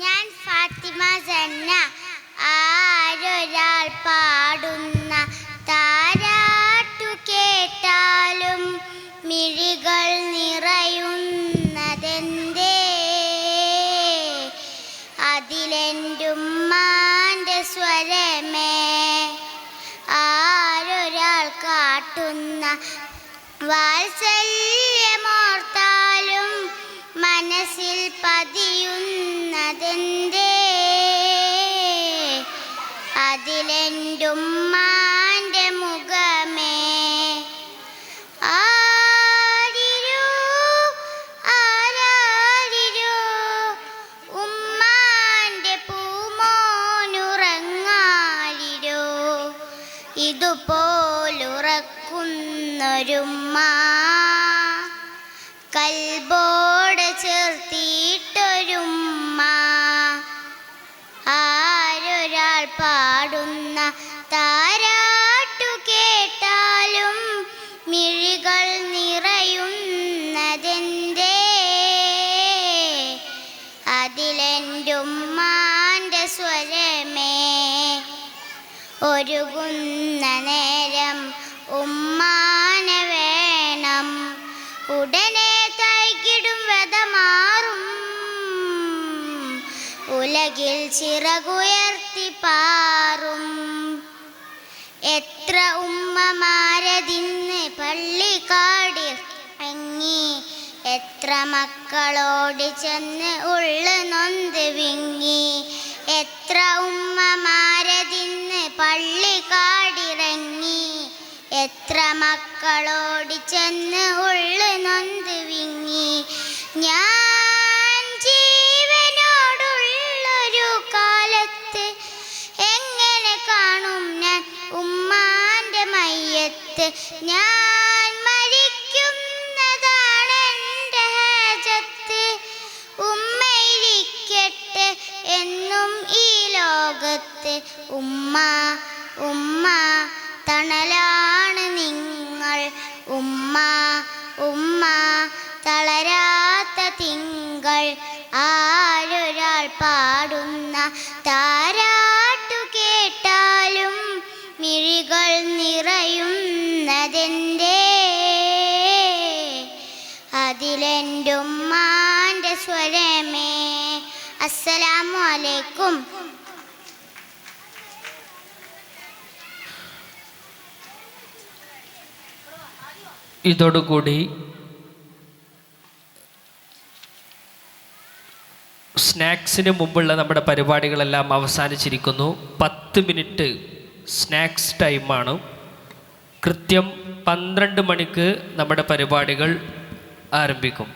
ഞാൻ ഫാത്തിമ ജന്ന. ആരൊരാൾ പാടുന്ന താരാട്ടു കേട്ടാലും മിഴികൾ നിറയുന്നതെന്തേ? അതിലെൻ്റുമ്മാൻ്റെ സ്വരമേ. ആരൊരാൾ കാട്ടുന്ന വാത്സല്യമോർത്താലും മനസ്സിൽ പതിയുന്നതെന്തേ? അതിലെൻ്റുമ്മാൻ്റെ മുഖമേ. ആരിരോ ആരാരിരോ ഉമ്മാൻ്റെ പൂമോനുറങ്ങാരിരോ. ഇതുപോലുറക്കുന്നൊരുമ്മ കൽബോട് ചേർത്തിട്ടൊരുമ്മ. ആരൊരാൾ പാടുന്ന താരാട്ടു കേട്ടാലും മിഴികൾ നിറയുന്നതെന്തേ? അതിലെൻ്റുമ്മാൻ്റെ സ്വരമേ. ഒരുകുന്ന നേരം ഉമ്മാനെ വേണം, ഉടനെ തൈകിടും വ്യത മാറും. ഉലകിൽ ചിറകുയർത്തി പാറും. എത്ര ഉമ്മമാരതിന്ന് പള്ളിക്കാടിറങ്ങി, എത്ര മക്കളോട് ചെന്ന് ഉള്ളു നൊന്ത് വിങ്ങി. എത്ര ഉമ്മമാരതിന്ന് പള്ളിക്കാടിറങ്ങി, എത്ര മക്കളോട് ചെന്ന് ഉള്ളു നൊന്ത് വിങ്ങി. ഞാൻ ജീവനോടുള്ളൊരു കാലത്ത് എങ്ങനെ കാണും ഞാൻ ഉമ്മാൻ്റെ മയ്യത്ത്? ഞാൻ മരിക്കുന്നതാണെൻ്റെ ഹാജത്ത്. ഉമ്മയിരിക്കട്ടെ എന്നും ഈ ലോകത്ത്. ഉമ്മ ഉമ്മ തണലാണ് നിങ്ങൾ. ഉമ്മ ഉമ്മ തളരാത്ത തിങ്കൾ. ആരൊരാൾ പാടുന്ന താരാട്ടു കേട്ടാലും മിഴികൾ നിറയുന്നതെന്തേ? അതിലെൻ്റുമ്മാൻ്റെ സ്വരമേ. അസ്സലാമു അലൈക്കും. ഇതോടുകൂടി സ്നാക്സിന് മുമ്പുള്ള നമ്മുടെ പരിപാടികളെല്ലാം അവസാനിച്ചിരിക്കുന്നു. 10 മിനിറ്റ് സ്നാക്സ് ടൈമാണ്. കൃത്യം 12 മണിക്ക് നമ്മുടെ പരിപാടികൾ ആരംഭിക്കും.